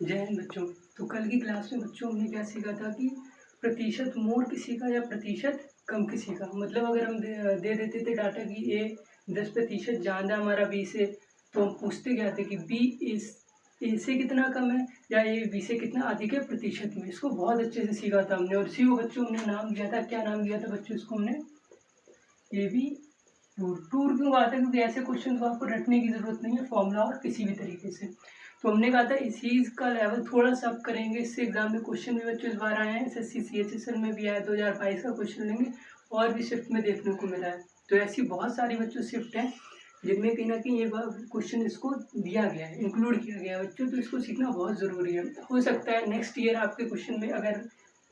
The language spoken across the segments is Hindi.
जय हिंद बच्चों। तो कल की क्लास में बच्चों हमने क्या सीखा था कि प्रतिशत मोर किसी का या प्रतिशत कम किसी का। मतलब अगर हम दे देते थे डाटा कि ए 10% ज़्यादा हमारा बी से, तो हम पूछते क्या थे कि बी इस ए से कितना कम है या ए बी से कितना अधिक है प्रतिशत में। इसको बहुत अच्छे से सीखा था हमने, और इसी को बच्चों हमने नाम दिया था, क्या नाम दिया था बच्चों इसको हमने, ए बी टूर। टूर क्यों कहा था? क्योंकि ऐसे क्वेश्चन को आपको रटने की ज़रूरत नहीं है, फॉर्मूला और किसी भी तरीके से। तो हमने कहा था इसी का लेवल थोड़ा सा अप करेंगे। इससे एग्जाम में क्वेश्चन भी बच्चों इस बार आए हैं, SSC CHSL में भी आया, 2022 का क्वेश्चन लेंगे और भी शिफ्ट में देखने को मिला है। तो ऐसी बहुत सारी बच्चों शिफ्ट हैं जिनमें कहीं ना कहीं ये क्वेश्चन इसको दिया गया है, इंक्लूड किया गया है बच्चों। तो इसको सीखना बहुत ज़रूरी है। हो सकता है नेक्स्ट ईयर आपके क्वेश्चन में अगर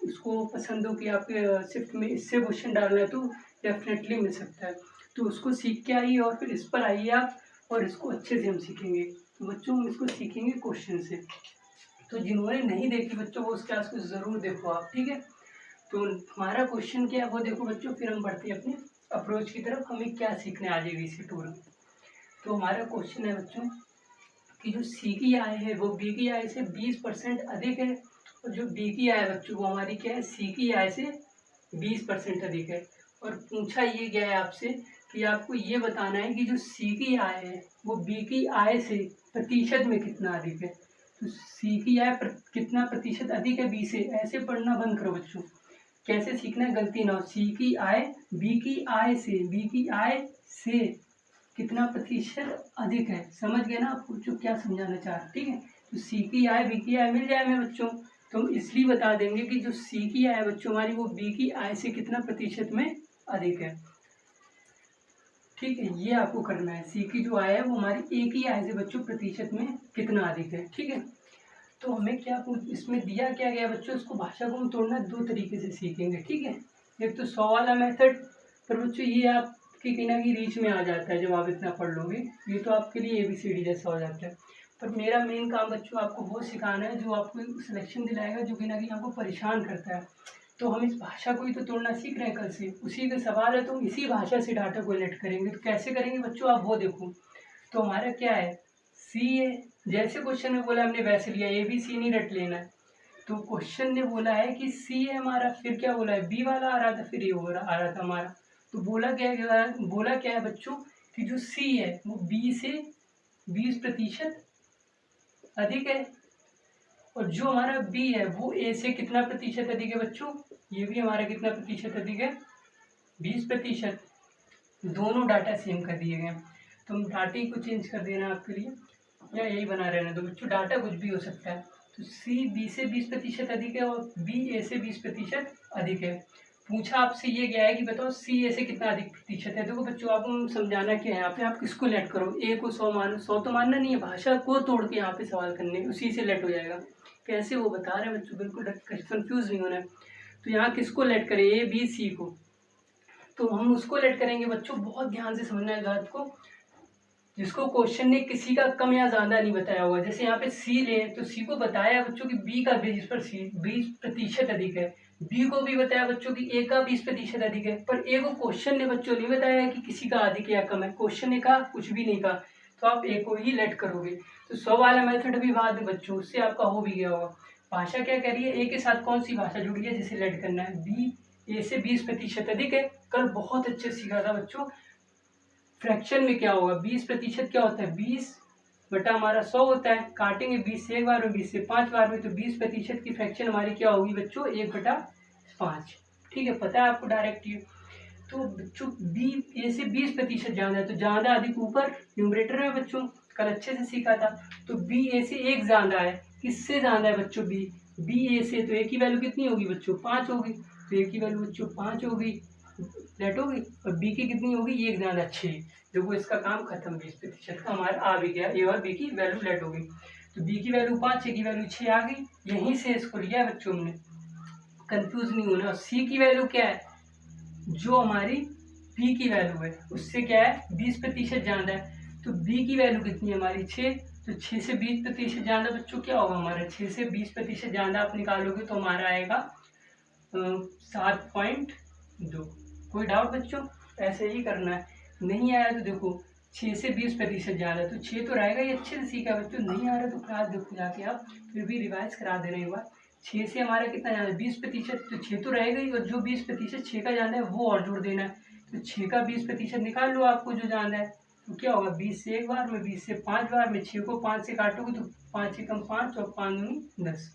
उसको पसंद हो कि आपके शिफ्ट में इससे क्वेश्चन डालना है, तो डेफिनेटली मिल सकता है। तो उसको सीख के आइए और फिर इस पर आइए आप, और इसको अच्छे से हम सीखेंगे। तो बच्चों हम इसको सीखेंगे क्वेश्चन से। तो जिन्होंने नहीं देखी बच्चों, वो उस क्लास को ज़रूर देखो आप, ठीक है। तो हमारा क्वेश्चन क्या है वो देखो बच्चों, फिर हम बढ़ते हैं अपने अप्रोच की तरफ, हमें क्या सीखने आ जाएगी इसी टूर में। तो हमारा क्वेश्चन है बच्चों कि जो सी की आय है वो बी की आय से 20% अधिक है, और जो बी की आय बच्चों वो हमारी क्या है, सी की आय से 20% अधिक है। और पूछा ये गया है आपसे कि आपको ये बताना है कि जो सी की आय है वो बी की आय से प्रतिशत में कितना अधिक है। तो सी की आय कितना प्रतिशत अधिक है बी से, ऐसे पढ़ना बंद करो बच्चों। कैसे सीखना है, गलती ना हो। सी की आय बी की आय से, बी की आय से कितना प्रतिशत अधिक है। समझ गए ना आपको जो क्या समझाना चाह रहे, ठीक है। तो सी की आय बी की आय मिल जाए हमें बच्चों, तो हम इसलिए बता देंगे कि जो सी की आय बच्चों हमारी वो बी की आय से कितना प्रतिशत में अधिक है, ठीक है। ये आपको करना है, सी की जो आय है वो हमारी ए की आय से बच्चों प्रतिशत में कितना अधिक है, ठीक है। तो हमें क्या इसमें दिया क्या गया बच्चों, इसको भाषा को हम तोड़ना 2 तरीके से सीखेंगे, ठीक है। एक तो 100 वाला मेथड, पर बच्चों ये आपके कहीं ना कहीं रीच में आ जाता है जब आप इतना पढ़ लोगे, ये तो आपके लिए ABCD जैसा हो जाता है। पर मेरा मेन काम बच्चों आपको वो सिखाना है जो आपको सिलेक्शन दिलाएगा, जो कहीं ना कहीं आपको परेशान करता है। तो हम इस भाषा को ही तो तोड़ना सीख रहे हैं कल से, उसी का सवाल है। तो हम इसी भाषा से डाटा कोलेक्ट करेंगे। तो कैसे करेंगे बच्चों, आप वो देखो। तो हमारा क्या है, सी है, जैसे क्वेश्चन में बोला हमने वैसे लिया, ABC नहीं रट लेना है। तो क्वेश्चन ने बोला है कि सी है हमारा, फिर क्या बोला है, बी वाला आ रहा था, फिर ये आ रहा था हमारा। तो बोला क्या है बच्चों कि जो सी है वो बी से 20% अधिक है, और जो हमारा बी है वो ए से कितना प्रतिशत अधिक है बच्चों, ये भी हमारा कितना प्रतिशत अधिक है, 20%। दोनों डाटा सेम कर दिए गए। तो हम डाटे को चेंज कर देना आपके लिए, या यही बना रहना दो बच्चों, डाटा कुछ भी हो सकता है। तो सी बी से 20% अधिक है और बी ए से 20% अधिक है। पूछा आपसे ये गया है कि बताओ सी ए से कितना अधिक प्रतिशत है। देखो बच्चों आपको समझाना क्या है यहाँ पे, आप किसको लेट करो, ए को 100 मानो, 100 तो मानना नहीं है, भाषा को तोड़ के यहाँ पे सवाल करने, उसी से लेट हो जाएगा। कैसे वो बता रहे हैं बच्चों, बिल्कुल कंफ्यूज नहीं होना है। तो यहाँ किसको लेट करें, ए बी सी को, तो हम उसको लेट करेंगे बच्चों। बहुत ध्यान से समझना है बात को, जिसको क्वेश्चन ने किसी का कम या ज्यादा नहीं बताया हुआ। जैसे यहाँ पे सी ले, तो सी को बताया बच्चों की बी का 20% अधिक है, बी को भी बताया बच्चों की ए का 20% अधिक है, पर ए को क्वेश्चन ने बच्चों नहीं बताया कि किसी का अधिक या कम है। क्वेश्चन ने कहा कुछ भी नहीं कहा, तो आप ए को ही लेट करोगे। तो 100 वाला मेथड भी बाद में बच्चों, उससे आपका हो भी गया होगा। भाषा क्या कह रही है, ए के साथ कौन सी भाषा जुड़ी है जिसे लेट करना है, बी ए से 20% अधिक है। कल बहुत अच्छे सीखा था बच्चों, फ्रैक्शन में क्या होगा, 20% क्या होता है, 20 बटा हमारा 100 होता है। काटेंगे 20 से एक बार में, 20 से 5 बार में, तो 20% की फ्रैक्शन हमारी क्या होगी बच्चों, 1/5, ठीक है। पता है आपको डायरेक्ट ये। तो बच्चों बी ए से 20% ज़्यादा है, तो ज़्यादा अधिक ऊपर न्यूमरेटर में बच्चों, कल अच्छे से सीखा था। तो बी ए से एक ज़्यादा है, किससे ज़्यादा है बच्चों, बी ए से, तो ए की वैल्यू कितनी होगी बच्चों, 5 होगी। तो ए की वैल्यू बच्चों 5 होगी, लेट होगी, और बी की कितनी होगी, एक ज़्यादा 6। देखो इसका काम खत्म, 20% का हमारा आ भी गया, ए और बी की वैल्यू लेट हो गई। तो बी की वैल्यू 5, ए की वैल्यू 6 आ गई। यहीं से इसको लिया है बच्चों हमने, कंफ्यूज नहीं होना। और सी की वैल्यू क्या है, जो हमारी बी की वैल्यू है उससे क्या है, 20% ज़्यादा है। तो बी की वैल्यू कितनी है हमारी, 6। तो 6 से 20% ज़्यादा बच्चों क्या होगा हमारा, 6 से 20% ज़्यादा आप निकालोगे तो हमारा आएगा 7.2। कोई डाउट बच्चों, ऐसे ही करना है। नहीं आया तो देखो 6 से 20% ज़्यादा है, तो 6 तो रहेगा ही। अच्छे से सीखा बच्चों, नहीं आ रहा तो क्लास देखो जाके आप, फिर भी रिवाइज करा दे रहे हैं एक बार। 6 से हमारा कितना ज़्यादा है 20%, तो 6 तो रहेगा ही, और जो 20% 6 का ज़्यादा है वो और जोड़ देना है। तो 6 का 20% निकाल लो आपको जो ज़्यादा है, तो क्या होगा 20 से एक बार में, 20 से 5 बार में, 6 को 5 से काटोगे तो 5 एकम 5 और 5 दूनी 10,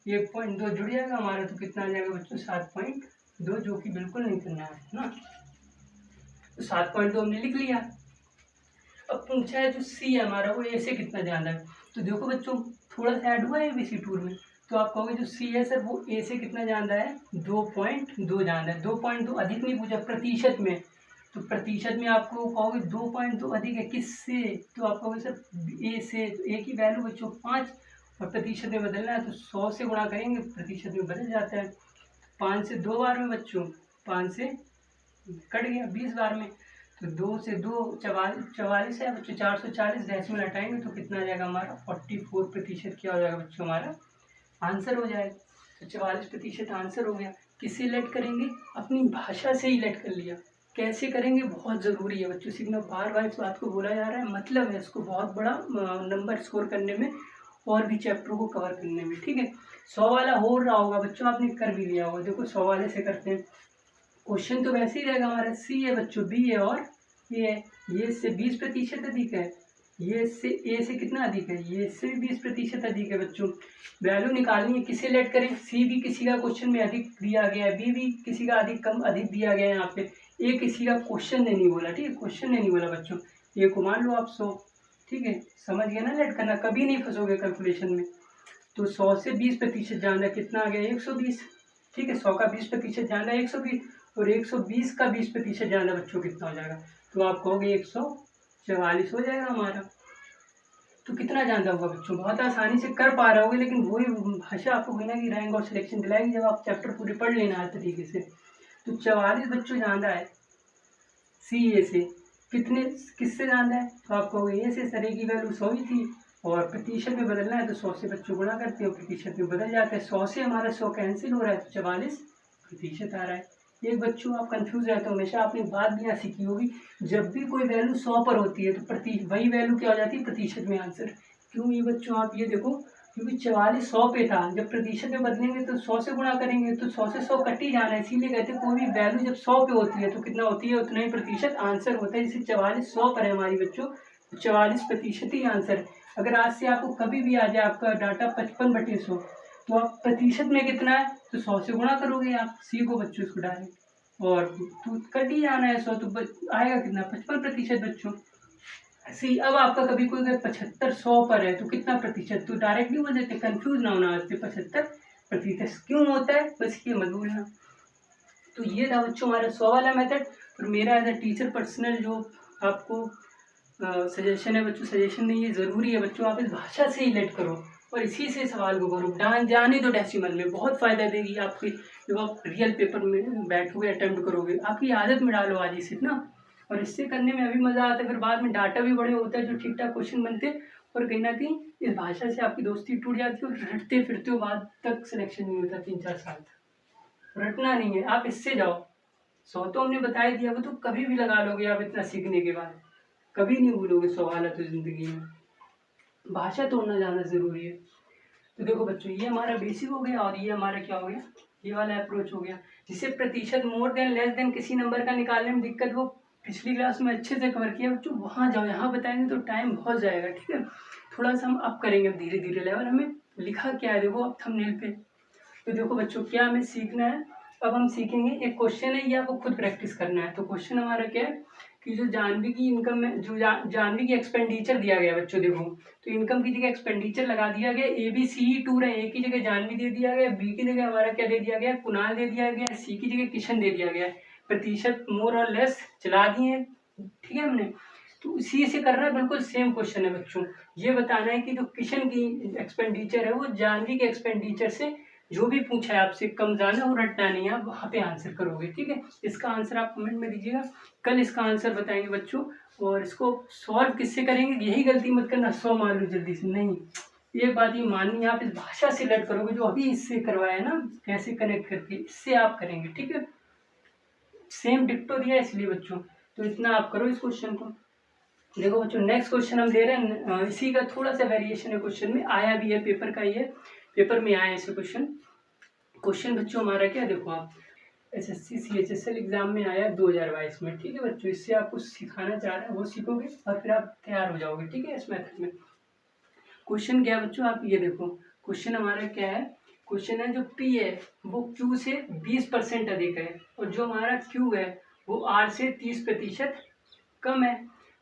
1.2 जुड़ जाएगा हमारा, तो कितना आ जाएगा बच्चों 7.2, जो कि बिल्कुल नहीं करना है ना। तो 7.2 हमने लिख लिया। अब पूछा है जो सी है हमारा वो ए से कितना ज़्यादा है, तो देखो बच्चों थोड़ा सा ऐड हुआ है एबीसी टूर में, तो आप कहोगे जो सी है सर वो ए से कितना ज़्यादा है 2.2 ज़्यादा है। 2.2 अधिक नहीं पूछा, प्रतिशत में, तो प्रतिशत में आपको कहोगे 2.2 अधिक है किससे, तो आप कहोगे सर ए से, तो ए की वैल्यू बच्चों 5 और प्रतिशत में बदलना है तो 100 से गुणा करेंगे, प्रतिशत में बदल जाता है। 5 से 2 बार में बच्चों, 5 से कट गया 20 बार में, तो 2 से 2 44 है बच्चों, 440 डेसिमल हटाएंगे तो कितना आ जाएगा हमारा 44% क्या हो जाएगा बच्चों हमारा आंसर हो जाएगा। तो 44% आंसर हो गया। किससे लेट करेंगे, अपनी भाषा से ही लेट कर लिया। कैसे करेंगे बहुत ज़रूरी है बच्चों सीखना, बार बार इस बात को बोला जा रहा है, मतलब है इसको बहुत बड़ा नंबर स्कोर करने में और भी चैप्टरों को कवर करने में, ठीक है। 100 वाला हो रहा होगा बच्चों, आपने कर भी लिया होगा। देखो 100 वाले से करते हैं, क्वेश्चन तो वैसे ही रहेगा हमारा, सी है बच्चों, बी है और ये है, ये इससे 20% अधिक है, ये इससे ए से कितना अधिक है, ये इससे भी 20% अधिक है बच्चों। वैल्यू निकालनी है, किसे लेट करें, सी भी किसी का क्वेश्चन में अधिक दिया गया है, बी भी किसी का अधिक कम अधिक दिया गया है यहाँ पे, ए किसी का क्वेश्चन ने नहीं बोला, ठीक है, क्वेश्चन ने नहीं बोला बच्चों, ए को मान लो आप 100, ठीक है, समझ गए ना, लेट करना कभी नहीं फंसोगे कैलकुलेशन में। तो 100 से 20% ज़्यादा कितना आ गया 120, ठीक है, 100 का 20% ज़्यादा 120, और 120 का 20% ज़्यादा बच्चों कितना हो जाएगा, तो आप कहोगे 144 हो जाएगा हमारा। तो कितना ज़्यादा होगा बच्चों, बहुत आसानी से कर पा रहे होगे, लेकिन वही भाषा आपको कहीं ना कहीं रैंक और सिलेक्शन दिलाएगी जब आप चैप्टर पूरे पढ़ लेना हर तरीके से। तो 44 बच्चों ज़्यादा है सी ए से, कितने किससे ज़्यादा है, तो आप कहोगे ए से, सर ए की वैल्यू 100 ही थी, और प्रतिशत में बदलना है तो 100 से बच्चों गुणा करते हैं, प्रतिशत में बदल जाता है, 100 से हमारा 100 कैंसिल हो रहा है तो 44% आ रहा है। एक बच्चों आप कंफ्यूज रहते हो, हमेशा आपने बात भी यहाँ सीखी होगी, जब भी कोई वैल्यू 100 पर होती है तो वही वैल्यू क्या हो जाती है प्रतिशत में आंसर। क्यों ये बच्चों आप ये देखो, क्योंकि 44 100 पे था, जब प्रतिशत में बदलेंगे तो 100 से गुणा करेंगे तो 100 से 100 कट ही जाना है, इसीलिए कहते हैं कोई भी वैल्यू जब 100 पे होती है तो कितना होती है उतना ही प्रतिशत आंसर होता है। जैसे 44 100 पर है हमारी बच्चों, 44% ही आंसर। अगर आज से आपको कभी भी आ जाए आपका डाटा 55/100, तो आप प्रतिशत में कितना है तो 100 से गुणा करोगे, आप सी को बच्चों इसको डायरेक्ट, और तो कट ही जाना है 100, तो आएगा कितना 55% बच्चों। सी अब आपका कभी कोई अगर 75 100 पर है तो कितना प्रतिशत, तो डायरेक्ट नहीं बोल देते, कंफ्यूज ना होना आज से, 75% क्यों होता है बस ये मत भूलना। तो ये था बच्चों हमारा 100 वाला मेथड। और मेरा एज अ टीचर पर्सनल जो आपको सजेशन है बच्चों, सजेशन नहीं ये ज़रूरी है बच्चों, आप इस भाषा से ही लेट करो और इसी से सवाल को करो, जाने दो डेसिमल में, बहुत फ़ायदा देगी आपकी। जब आप रियल पेपर में बैठोगे अटेम्प्ट करोगे, आपकी आदत में डालो आज ही से ना, और इससे करने में अभी मज़ा आता है, फिर बाद में डाटा भी बड़े होता है जो ठीक ठाक क्वेश्चन बनते हैं, और कहीं ना कहीं इस भाषा से आपकी दोस्ती टूट जाती है और रटते फिरते हो बाद तक सिलेक्शन नहीं होता 3-4 साल तक। रटना नहीं है, आप इससे जाओ। 100 तो हमने बता ही दिया, वो तो कभी भी लगा लोगे आप इतना सीखने के बाद, कभी नहीं भूलोगे 100 वाला तो ज़िंदगी में। भाषा तो होना ज़्यादा ज़रूरी है। तो देखो बच्चों ये हमारा बेसिक हो गया, और ये हमारा क्या हो गया, ये वाला अप्रोच हो गया। जिसे प्रतिशत मोर देन लेस देन किसी नंबर का निकालने में दिक्कत, वो पिछली क्लास में अच्छे से कवर किया बच्चों, वहाँ जाओ, यहाँ बताएंगे तो टाइम बहुत जाएगा, ठीक है। थोड़ा सा हम अप करेंगे धीरे धीरे लेवल। हमें लिखा क्या है देखो अब थंबनेल पे, तो देखो बच्चों क्या हमें सीखना है, अब हम सीखेंगे एक क्वेश्चन है, ये आपको खुद प्रैक्टिस करना है। तो क्वेश्चन हमारा क्या है कि जो जानवी की इनकम में जो जानवी की एक्सपेंडिचर दिया गया बच्चों, देखो तो इनकम की जगह एक्सपेंडिचर लगा दिया गया, ए बी सी टूर है, ए की जगह जानवी दे दिया गया, बी की जगह हमारा क्या दे दिया गया कुणाल दे दिया गया, सी की जगह किशन दे दिया गया, प्रतिशत मोर और लेस चला दिए, ठीक है हमने। तो इसी से करना है, बिल्कुल सेम क्वेश्चन है बच्चों। ये बताना है कि जो किशन की एक्सपेंडिचर है वो जानवी के एक्सपेंडिचर से, जो भी पूछा है आपसे कम ज्यादा वो रटना नहीं है, आप वहाँ पे आंसर करोगे, ठीक है। इसका आंसर आप कमेंट में दीजिएगा, कल इसका आंसर बताएंगे बच्चों। और इसको सॉल्व किससे करेंगे, यही गलती मत करना 100 मान लो जल्दी से, नहीं, एक बात ये माननी है, आप इस भाषा से लर्न करोगे जो अभी इससे करवाया ना, कैसे कनेक्ट करके इससे आप करेंगे, ठीक है। सेम डिक्टो दिया है इसलिए बच्चों, तो इतना आप करो इस क्वेश्चन को। देखो बच्चों नेक्स्ट क्वेश्चन हम दे रहे हैं, इसी का थोड़ा सा वेरिएशन है, क्वेश्चन में आया भी है, पेपर का ही है, पेपर में आया है ऐसे क्वेश्चन बच्चों हमारा क्या, देखो आप SSC CHSL एग्जाम में आया 2022 में, ठीक है बच्चों। इससे आपको सिखाना चाह रहे हैं वो सीखोगे और फिर आप तैयार हो जाओगे, ठीक है। इस मेथड में क्वेश्चन क्या है बच्चों, आप ये देखो क्वेश्चन हमारा क्या है, क्वेश्चन है जो P है वो Q से 20% अधिक है और जो हमारा Q है वो R से 30% कम है।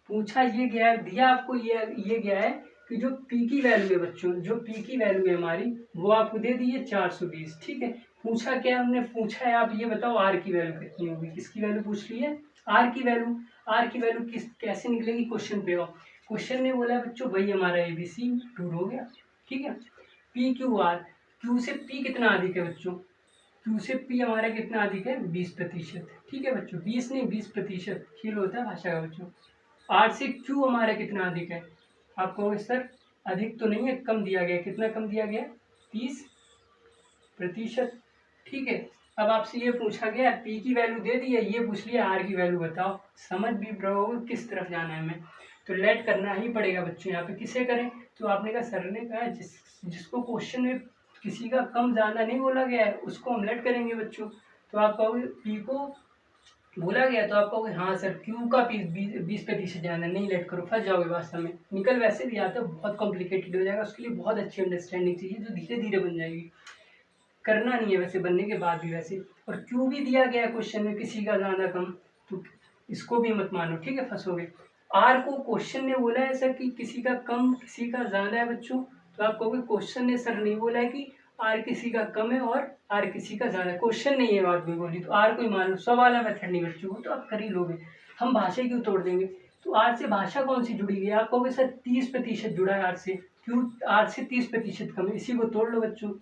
पूछा ये गया है, दिया आपको ये गया है कि जो P की वैल्यू है बच्चों, जो P की वैल्यू है हमारी वो आपको दे दी है 420, ठीक है। पूछा क्या हमने, पूछा है आप ये बताओ R की वैल्यू कितनी होगी, किसकी वैल्यू पूछ ली है, R की वैल्यू। R की वैल्यू कैसे निकलेगी, क्वेश्चन पे आओ। क्वेश्चन ने बोला है बच्चों वही हमारा ABC टूर हो गया, ठीक है। PQR, Q से P कितना अधिक है बच्चों, Q से P हमारा कितना अधिक है 20%, ठीक है बच्चों, 20 नहीं 20%, खेल होता है भाषा का बच्चों। R से Q हमारा कितना अधिक है, आप कहोगे सर अधिक तो नहीं है, कम दिया गया, कितना कम दिया गया 30%, ठीक है। अब आपसे ये पूछा गया P की वैल्यू दे दी है, ये पूछ लिया R की वैल्यू बताओ, समझ भी रहोगे किस तरफ जाना है हमें, तो लेट करना ही पड़ेगा बच्चों। यहाँ पे किसे करें, तो आपने कहा सर ने कहा जिसको क्वेश्चन में किसी का कम ज़्यादा नहीं बोला गया है उसको हम लेट करेंगे बच्चों। तो आप कहोगे P को बोला गया तो आप कहोगे हाँ सर Q का 20% ज़्यादा, नहीं लेट करो, फंस जाओगे वास्तव में। निकल वैसे भी आता है, बहुत कॉम्प्लिकेटेड हो जाएगा, उसके लिए बहुत अच्छी अंडरस्टैंडिंग चाहिए जो धीरे धीरे बन जाएगी, करना नहीं है वैसे बनने के बाद भी वैसे। और क्यों भी दिया गया क्वेश्चन में किसी का ज़्यादा कम, तो इसको भी मत मानो, ठीक है, फंसोगे। आर को क्वेश्चन ने बोला है सर कि किसी का कम किसी का ज़्यादा है बच्चों, तो आप कहोगे क्वेश्चन ने सर नहीं बोला है कि आर किसी का कम है और आर किसी का ज़्यादा है, क्वेश्चन ने ये बात भी बोली, तो आर को ही मान लो, सब वाला मेथड नहीं बच्चों को तो आप कर ही लोगे। हम भाषा क्यों तोड़ देंगे, तो आर से भाषा कौन सी जुड़ी हुई है, आप कहोगे सर 30% जुड़ा है आर से, क्यों आर से 30% कम है, इसी को तोड़ लो बच्चों,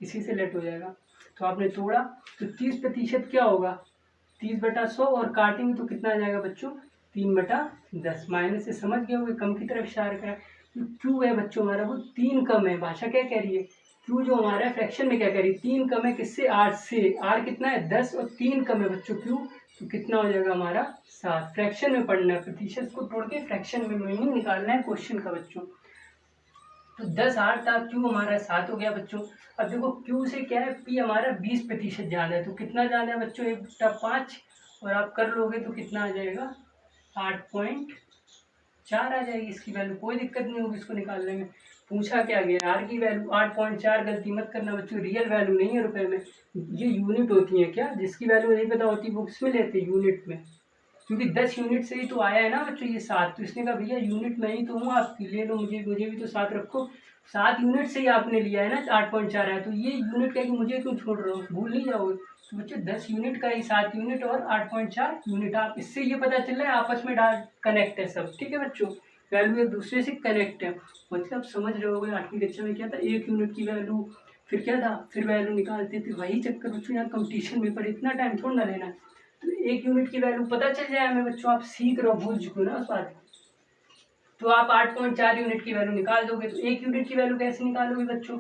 इसी से लेट हो जाएगा। तो आपने तोड़ा तो 30% क्या होगा 30/100 और काटेंगे तो कितना आ जाएगा बच्चों 3/10, माइनस से समझ गए होंगे, कम की तरफ इशारा करा। जो क्यू है बच्चों हमारा वो 3 कम है, भाषा क्या कह रही है, क्यू जो हमारा फ्रैक्शन में क्या कह रही है 3 कम है, किससे 8 से, आर कितना है 10 और 3 कम है बच्चों क्यू, तो कितना हो जाएगा हमारा 7। फ्रैक्शन में पढ़ना है, प्रतिशत को तोड़ के फ्रैक्शन में मीनिंग निकालना है क्वेश्चन का बच्चों। तो 10 8 था, क्यू हमारा 7 हो गया बच्चों। अब देखो क्यू से क्या है पी हमारा 20% ज़्यादा है, तो कितना ज़्यादा है बच्चों 1/5, और आप कर लोगे तो कितना आ जाएगा 8.4 आ जाएगी इसकी वैल्यू, कोई दिक्कत नहीं होगी इसको निकालने में। पूछा क्या गया आर की वैल्यू 8.4, गलती मत करना बच्चों, रियल वैल्यू नहीं है रुपए में, ये यूनिट होती है क्या, जिसकी वैल्यू नहीं पता होती बुक्स में लेते यूनिट में, क्योंकि 10 यूनिट से ही तो आया है ना बच्चों ये 7, तो इसने कहा भैया यूनिट में ही तो हूँ आपकी, ले लो मुझे भी तो 7 रखो, 7 यूनिट से ही आपने लिया है ना 8.4 है, तो ये यूनिट क्या कि मुझे क्यों छोड़ रहे हो, भूल नहीं जाओगे। तो बच्चों 10 यूनिट का ही 7 यूनिट और 8.4 यूनिट, आप इससे ये पता चल रहा है आपस में कनेक्ट है सब, ठीक है बच्चों, वैल्यू एक दूसरे से कनेक्ट है। मतलब आप समझ रहे होगे 8वीं कक्षा में क्या था, 1 यूनिट की वैल्यू, फिर क्या था, फिर वैल्यू निकालते थे, वही चक्कर बच्चों यहाँ कंपटीशन में, पर इतना टाइम थोड़ा ना लेना, तो 1 यूनिट की वैल्यू पता चल जाए हमें बच्चों, आप सीख रहे हो भूल चुके हो ना उस बात, तो आप 8.4 यूनिट की वैल्यू निकाल दोगे, तो 1 यूनिट की वैल्यू कैसे निकालोगे बच्चों,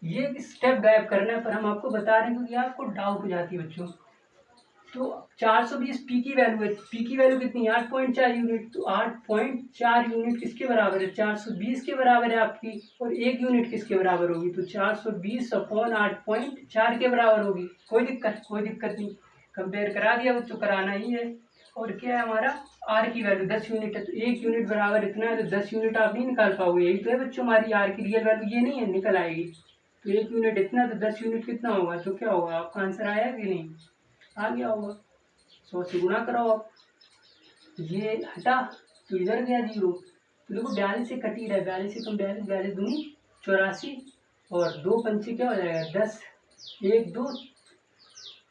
ये स्टेप गायब करना है, पर हम आपको बता रहे हैं क्योंकि आपको डाउट हो जाती है बच्चों। तो 420 पी की वैल्यू है, पी की वैल्यू कितनी है 8.4 यूनिट, तो 8.4 यूनिट किसके बराबर है 420 के बराबर है आपकी, और 1 यूनिट किसके बराबर होगी, तो 420/8.4 के बराबर होगी। कोई दिक्कत नहीं, कंपेयर करा दिया बच्चों, कराना ही है। और क्या है हमारा आर की वैल्यू 10 यूनिट है, तो 1 यूनिट बराबर इतना है, तो 10 यूनिट आप नहीं निकाल पाओगे, यही तो है बच्चों हमारी आर की रियल वैल्यू, ये नहीं है निकल आएगी, तो 1 यूनिट इतना, तो 10 यूनिट कितना होगा, तो क्या होगा आपका आंसर आया कि नहीं, आ गया होगा, 100 से गुना कराओ आप, ये हटा तो इधर गया 0, तो देखो 42 से कट ही रहा है, 42 से कम 42, 42 दूनी 84, और 2 पंचे क्या हो जाएगा 10, 1 2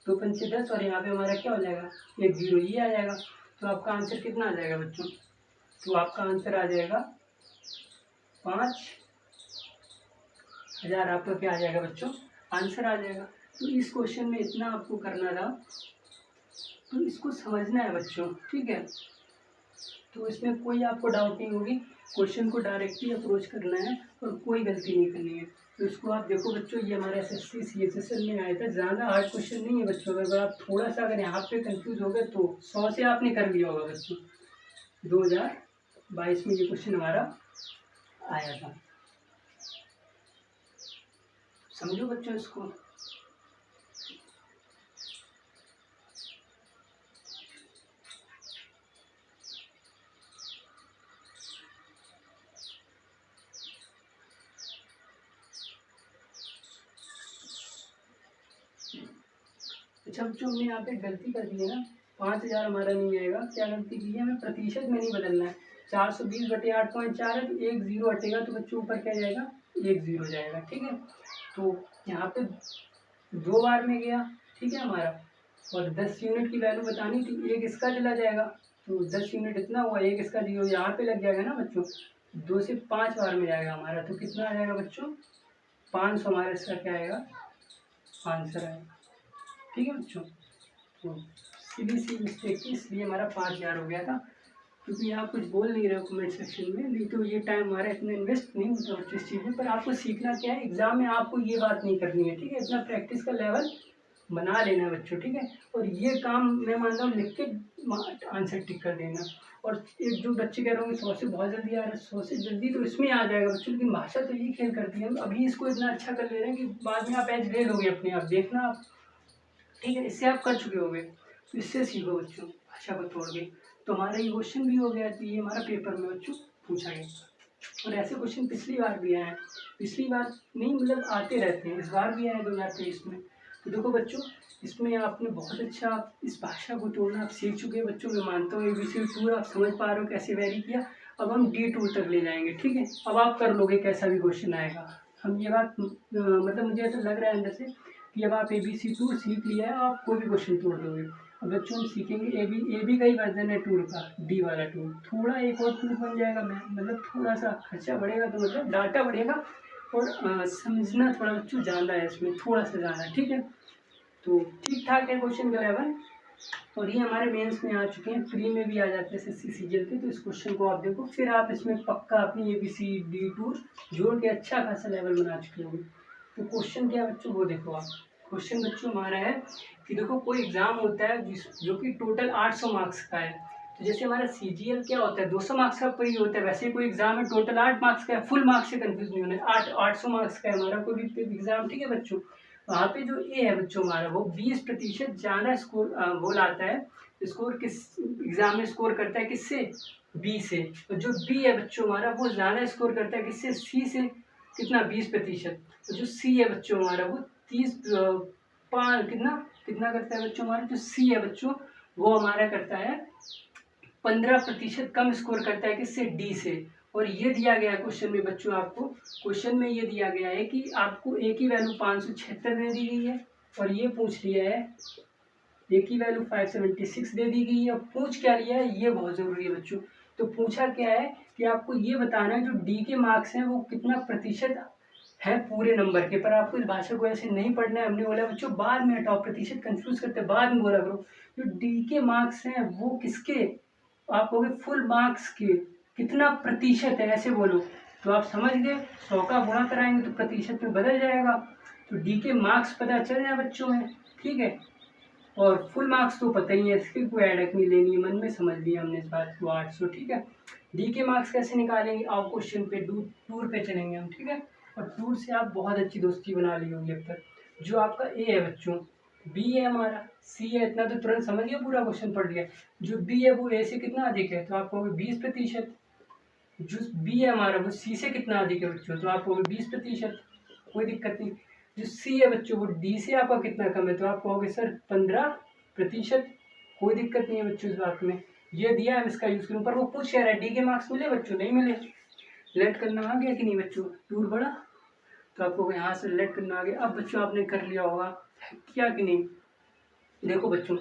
2 पंचे 10, और यहाँ पे हमारा क्या हो जाएगा 1 0, ये आ जाएगा। तो आपका आंसर कितना आ जाएगा बच्चों, तो आपका आंसर आ जाएगा 5000, आपका क्या आ जाएगा बच्चों आंसर आ जाएगा। तो इस क्वेश्चन में इतना आपको करना था, तो इसको समझना है बच्चों, ठीक है, तो इसमें कोई आपको डाउट नहीं होगी, क्वेश्चन को डायरेक्टली अप्रोच करना है और कोई गलती नहीं करनी है। तो इसको आप देखो बच्चों, ये हमारा SSC CHSL में आया था, ज़्यादा हार्ड क्वेश्चन नहीं है बच्चों, अगर आप थोड़ा सा अगर यहाँ पे कंफ्यूज हो गए तो 100 से आपने कर लिया होगा बच्चों 2000 2022 में ये क्वेश्चन हमारा आया था। समझो बच्चों इसको। अच्छा बच्चों, हमने यहाँ पे गलती कर दी है ना, 5000 हमारा नहीं आएगा। क्या गलती की है, हमें प्रतिशत में नहीं बदलना है। 420/8.4 है तो एक जीरो हटेगा तो बच्चों ऊपर क्या जाएगा, एक जीरो जाएगा। ठीक है, तो यहाँ पे 2 बार में गया, ठीक है हमारा, और 10 यूनिट की वैल्यू बतानी थी, एक इसका चला जाएगा तो 10 यूनिट इतना हुआ, एक इसका जीरो यहाँ पे लग जाएगा ना बच्चों। 2 से 5 बार में जाएगा हमारा, तो कितना आ जाएगा बच्चों, 500 हमारा इसका क्या आएगा, आंसर आएगा। ठीक है बच्चों, तो सीधी सी मिस्टेक थी, इसलिए हमारा 5000 हो गया था। क्योंकि यहाँ कुछ बोल नहीं रहे हो कमेंट सेक्शन में, नहीं तो ये टाइम हमारा इतना इन्वेस्ट नहीं होता बच्चों इस चीज़ में। पर आपको सीखना क्या है, एग्जाम में आपको ये बात नहीं करनी है। ठीक है, इतना प्रैक्टिस का लेवल बना लेना है बच्चों। ठीक है, और ये काम मैं मानता हूँ लिख के आंसर टिक कर देना। और एक जो बच्चे कह रहे होंगे 100 से बहुत जल्दी आ रहा है, 100 से जल्दी तो इसमें आ जाएगा बच्चों, लेकिन भाषा तो ये खेल करती है। अभी इसको इतना अच्छा कर ले रहे हैं कि बाद में आप एज ले लोगे अपने आप, देखना आप। ठीक है, इससे आप कर चुके होंगे, तो इससे सीखो बच्चों भाषा को तोड़ के। तो हमारा ये क्वेश्चन भी हो गया, तो ये हमारा पेपर में बच्चों पूछा गया। और ऐसे क्वेश्चन पिछली बार भी आए हैं, पिछली बार नहीं मतलब आते रहते हैं, इस बार भी आए 2023 में। तो देखो बच्चों, इसमें आपने बहुत अच्छा इस भाषा को तोड़ना आप सीख चुके हैं बच्चों। मैं मानता हूँ ABC टूर आप समझ पा रहे हो कैसे वेरी किया। अब हम D टूर तक ले जाएंगे। ठीक है, अब आप कर लोगे कैसा भी क्वेश्चन आएगा। हम ये बात मतलब मुझे ऐसा लग रहा है अंदर से कि अब आप ABC टूर सीख लिया है, आप कोई भी क्वेश्चन तोड़ दोगे। अब बच्चों हम सीखेंगे AB का ही वर्जन है टूर का, D वाला टूर। थोड़ा एक और टूर बन जाएगा, मैं मतलब थोड़ा सा खर्चा बढ़ेगा, तो मतलब डाटा बढ़ेगा और समझना थोड़ा बच्चों ज़्यादा है इसमें, थोड़ा सा ज़्यादा। ठीक है, तो ठीक ठाक है क्वेश्चन का लेवल। और ये हमारे मेंस में आ चुके हैं, प्री में भी आ जाते हैं SSC CGL के। तो इस क्वेश्चन को आप देखो, फिर आप इसमें पक्का अपनी ABCD टूर जोड़ के अच्छा खासा लेवल बना चुके होंगे। तो क्वेश्चन क्या है बच्चों, वो देखो आप। क्वेश्चन बच्चों हमारा है कि देखो कोई एग्जाम होता है जो कि टोटल 800 मार्क्स का है। तो जैसे हमारा CGL क्या होता है, 200 मार्क्स का प्री होता है, वैसे कोई एग्जाम है टोटल 8 मार्क्स का है। फुल मार्क्स से कंफ्यूज नहीं होना है, 800 मार्क्स का है हमारा कोई भी एग्जाम। ठीक है बच्चों, वहाँ पे जो ए है बच्चों हमारा, वो 20% ज़्यादा स्कोर वो लाता है। स्कोर किस एग्जाम में स्कोर करता है, किससे, बी से। और जो बी है बच्चों हमारा, वो ज़्यादा स्कोर करता है किससे, सी से। कितना, 20%। तो जो सी है बच्चों हमारा, वो 30 कितना कितना करता है बच्चों हमारा, जो सी है बच्चों, वो हमारा करता है 15% कम स्कोर करता है किससे, डी से। और ये दिया गया है क्वेश्चन में बच्चों, आपको क्वेश्चन में ये दिया गया है कि आपको ए की वैल्यू 576 दे दी गई है, और ये पूछ लिया है ए की वैल्यू 576 दे दी गई है। और पूछ क्या लिया है, ये बहुत ज़रूरी है बच्चों। तो पूछा क्या है कि आपको ये बताना है जो डी के मार्क्स हैं वो कितना प्रतिशत है पूरे नंबर के। पर आपको इस भाषा को ऐसे नहीं पढ़ना है, हमने बोला बच्चों बाद में हटाओ, प्रतिशत कंफ्यूज करते हैं, बाद में बोला करो। जो डी के मार्क्स हैं वो किसके, आप कहोगे फुल मार्क्स के कितना प्रतिशत है, ऐसे बोलो तो आप समझ गए। 100 का गुणा कराएंगे तो प्रतिशत में बदल जाएगा। तो डी के मार्क्स पता चल जाए बच्चों में। ठीक है, और फुल मार्क्स तो पता ही है, इसकी कोई एडक नहीं लेनी है, मन में समझ लिया हमने इस बात को, 800। ठीक है, डी के मार्क्स कैसे निकालेंगे, आओ क्वेश्चन पे टूर पे चलेंगे हम। ठीक है, और टूर से आप बहुत अच्छी दोस्ती बना ली होगी अब तक। जो आपका ए है बच्चों, बी है हमारा, सी है, इतना तो तुरंत समझ गया, पूरा क्वेश्चन पढ़ लिया। जो बी है वो ए से कितना अधिक है, तो आप कहोगे 20%। जो बी है हमारा वो सी से कितना अधिक है बच्चों, तो आप कहोगे 20%, कोई दिक्कत नहीं। जो सी है बच्चों वो डी से आपका कितना कम है, तो आप कहोगे सर 15%, कोई दिक्कत नहीं है बच्चों इस बात में। ये दिया है, इसका यूज करूँ। पर वो पूछ क्या रहा है, डी के मार्क्स मिले बच्चों, नहीं मिले। लेट करना आ गया कि नहीं बच्चों, टूर बढ़ा, तो आपको यहाँ से लेट करना आ गया। अब बच्चों आपने कर लिया होगा, किया कि नहीं। देखो बच्चों,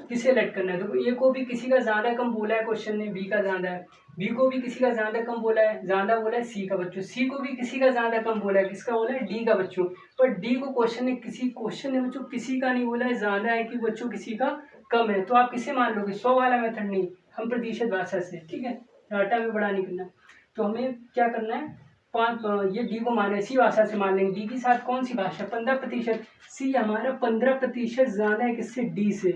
किसे लेट करना है, देखो ए को भी किसी का ज़्यादा कम बोला है क्वेश्चन ने, बी का ज़्यादा है। बी को भी किसी का ज़्यादा कम बोला है, ज़्यादा बोला है सी का बच्चों। सी को भी किसी का ज़्यादा कम बोला है, किसका बोला है, डी का बच्चों। पर डी को क्वेश्चन ने बच्चों किसी का नहीं बोला है ज़्यादा है कि बच्चों किसी का कम है। तो आप किसे मान लोगे, 100 वाला मेथड नहीं, हम प्रतिशत भाषा से। ठीक है, डाटा में बड़ा नहीं करना। तो हमें क्या करना है, ये डी को माने सी भाषा से मान लेंगे। डी के साथ कौन सी भाषा, 15%। सी हमारा 15% ज़्यादा है किससे, डी से।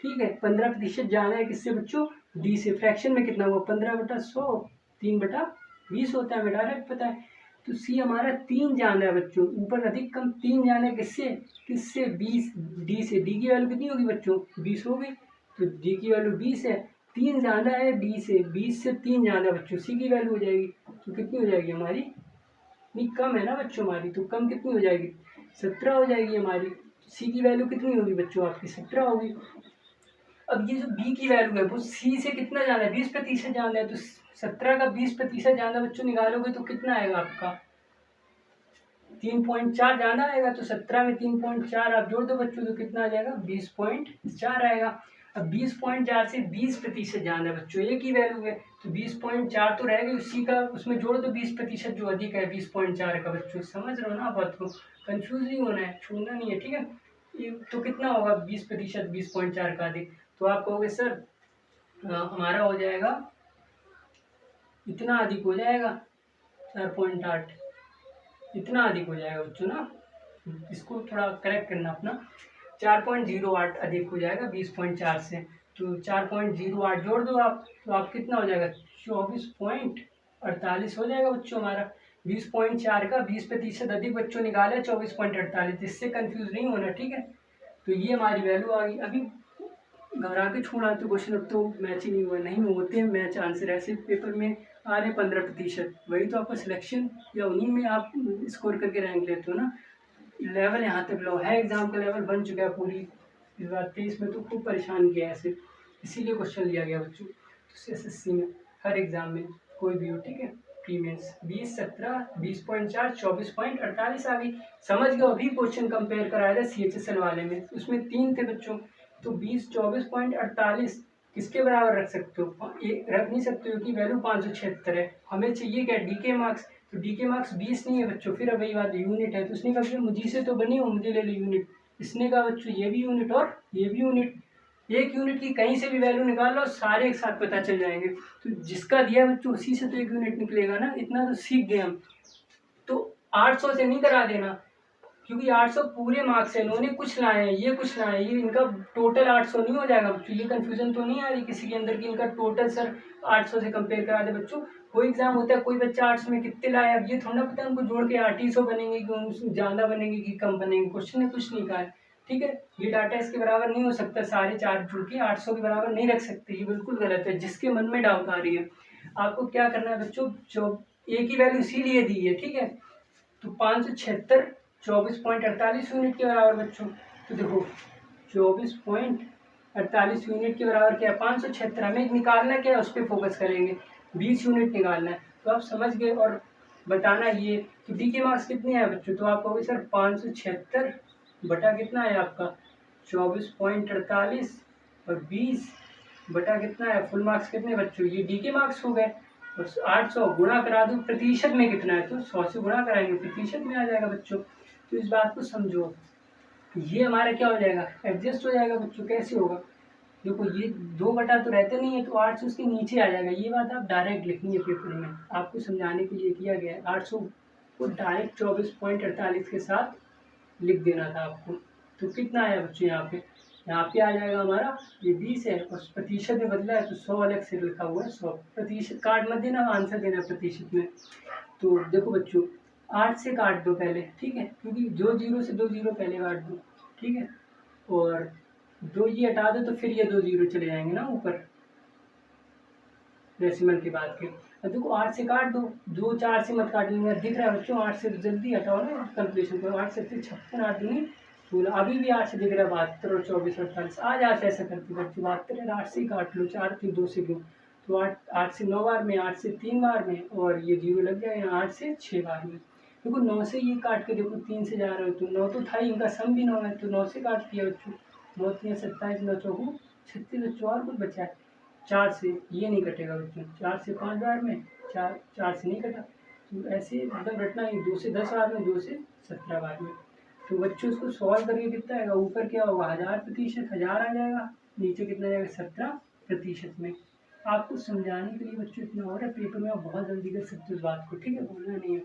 ठीक है, 15% ज़्यादा है किससे बच्चों, डी से। फ्रैक्शन में कितना हुआ, 15/100। 3/20 होता है, हमें डायरेक्ट पता है। तो सी हमारा 3 जाना है बच्चों, ऊपर अधिक कम 3 जाना है किससे 20 डी से। डी की वैल्यू कितनी होगी बच्चों 20 होगी, तो डी की वैल्यू 20 है। 3 जाना है डी से, 20 से 3 जाना है बच्चों, सी की वैल्यू हो जाएगी, तो कितनी हो जाएगी हमारी, नहीं कम है ना बच्चों हमारी, तो कम कितनी हो जाएगी 17 हो जाएगी हमारी। सी की वैल्यू कितनी होगी बच्चों आपकी 17 होगी। अब ये जो बी की वैल्यू है वो सी से कितना जाना है 20% जाना है, तो 17 का 20% जाना बच्चों निकालोगे तो कितना आएगा आपका 3.4 जाना आएगा। तो 17 में 3.4 आप जोड़ दो बच्चों, तो कितना आ जाएगा 20.4 आएगा। अब 20.4 से 20% जाना है बच्चों, एक ही वैल्यू है, तो 20.4 तो रहेगा उसी का, उसमें जोड़ दो 20% जो अधिक है 20.4 का। बच्चों समझ रहे हो ना बात को, कंफ्यूज नहीं होना है, छोड़ना नहीं है, ठीक है। ये तो कितना होगा 20% 20.4 का अधिक, तो आप कहोगे सर हमारा हो जाएगा इतना अधिक हो जाएगा 4.8, इतना अधिक हो जाएगा बच्चों ना, इसको थोड़ा करेक्ट करना अपना, 4.08 अधिक हो जाएगा 20.4 से। तो 4.08 जोड़ दो आप, तो आप कितना हो जाएगा 24.48 हो जाएगा बच्चों हमारा। 20.4 का 20% अधिक बच्चों निकाला 24.48, इससे कंफ्यूज नहीं होना, ठीक है। तो ये हमारी वैल्यू आ गई। अभी घबरा के छोड़ा तो क्वेश्चन, अब तो मैच ही नहीं हुआ, नहीं होते हैं मैच आंसर, ऐसे पेपर में आ रहे 15%, वही तो आपका सिलेक्शन या उन्हीं में आप स्कोर करके रैंक लेते हो ना। लेवल यहाँ तक लो है, एग्जाम का लेवल बन चुका है पूरी, इस बार 23 में तो खूब परेशान किया ऐसे, इसीलिए क्वेश्चन लिया गया बच्चों। तो SSC में हर एग्जाम में कोई भी हो, ठीक है। प्री मेंस 20, 17, 20.4, 24.48 आ गई, समझ गए। अभी क्वेश्चन कंपेयर कराया था CHSL वाले में, उसमें 3 थे बच्चों, तो 20, 24.48 किसके बराबर रख सकते हो, ये रख नहीं सकते हो कि वैल्यू 576 है। हमें चाहिए क्या DK मार्क्स, तो DK मार्क्स 20 नहीं है बच्चों, फिर अब वही बात यूनिट है, तो उसने कहा भैया मुझे से तो बनी हो, मुझे ले लो यूनिट। इसने कहा बच्चों ये भी यूनिट और ये भी यूनिट, एक यूनिट की कहीं से भी वैल्यू निकाल लो, सारे एक साथ पता चल जाएंगे। तो जिसका दिया बच्चों उसी से तो एक यूनिट निकलेगा ना, इतना तो सीख गए हम। तो 800 से नहीं करा देना, क्योंकि 800 पूरे मार्क्स है, इन्होंने कुछ लाए हैं ये कुछ लाए हैं, ये इनका टोटल 800 नहीं हो जाएगा बच्चों। ये कंफ्यूजन तो नहीं आ रही किसी के अंदर कि इनका टोटल सर 800 से कंपेयर करा दे बच्चों। कोई एग्जाम होता है, कोई बच्चा 800 में कितने लाए, अब ये थोड़ा ना पता है उनको जोड़ के 800 बनेंगे कि ज़्यादा बनेंगे कि कम बनेंगे, क्वेश्चन ने कुछ नहीं कहा है, ठीक है। ये डाटा इसके बराबर नहीं हो सकता, सारे 4 जुड़ के 800 के बराबर नहीं रख सकते, ये बिल्कुल गलत है। जिसके मन में डाउट आ रही है, आपको क्या करना है बच्चों, जो एक ही वैल्यू इसीलिए दी है, ठीक है। तो 576 24.48 यूनिट के बराबर बच्चों। तो देखो 24.48 यूनिट के बराबर क्या है 576, हमें निकालना क्या है उस पर फोकस करेंगे, 20 यूनिट निकालना है। तो आप समझ गए, और बताना ये तो डी के मार्क्स कितने हैं बच्चों, तो आप कहोगे सर 576 बटा कितना है आपका 24.48 और 20 बटा कितना है फुल मार्क्स कितने बच्चों, ये डी के मार्क्स हो गए। और 800 गुणा करा दो, प्रतिशत में कितना है तो 100 से गुणा कराएंगे, प्रतिशत में आ जाएगा बच्चों। तो इस बात को समझो, ये हमारा क्या हो जाएगा एडजस्ट हो जाएगा बच्चों। कैसे होगा, देखो ये 2 बटा तो रहते नहीं है, तो 800 उसके नीचे आ जाएगा, ये बात आप डायरेक्ट लिखनी है पेपर में, आपको समझाने के लिए किया गया है। 800 को डायरेक्ट 24.48 के साथ लिख देना था आपको। तो कितना आया बच्चों यहाँ पे आ जाएगा हमारा, ये 20 है और प्रतिशत में बदला है तो 100 अलग से लिखा हुआ है 100, प्रतिशत काट मत देना, आंसर देना प्रतिशत में। तो देखो बच्चों 8 से काट दो पहले, ठीक है, क्योंकि 2 जीरो से 2 जीरो पहले काट दो, ठीक है। और 2 ये हटा दो तो फिर ये 2 जीरो चले जाएंगे ना ऊपर डेसिमल के बाद के। अब देखो 8 से काट दो, 2 4 से मत काट लेंगे, दिख रहा है बच्चों 8 से जल्दी हटाओ ना कैलकुलेशन करो, 8 से 56 8 दूनी 16, अभी भी 8 से दिख रहा है 72 और 24 48 आ जाता है, ऐसा करते करते 72 है 8 से ही काट लो, 4 थी 2 से क्यों, तो 8 से 9 बार में, 8 से 3 बार में, और ये जीरो लग जाएगा 8 से 6 बार में। देखो 9 से ये काट के देखो 3 से जा रहे हो तो 9 तो था ही, इनका सम भी 9 है, तो 9 से काट दिया बच्चों, 9 3 27 9 चौको 36 बच्चों, और कुछ बचा है 4 से, ये नहीं कटेगा बच्चों, 4 से 5 बार में, 4 से नहीं कटा, तो ऐसे मतलब रटना ही, 2 से 10 बार में, 2 से 17 बार में। तो बच्चों इसको सॉल्व करके कितना आएगा, ऊपर क्या होगा 1000%, 1000 आ जाएगा, नीचे कितना जाएगा 17% में। आपको समझाने के लिए बच्चों इतना हो रहा है, पेपर में आप बहुत जल्दी कर सकते हो इस बात को, ठीक है, बोलना नहीं है।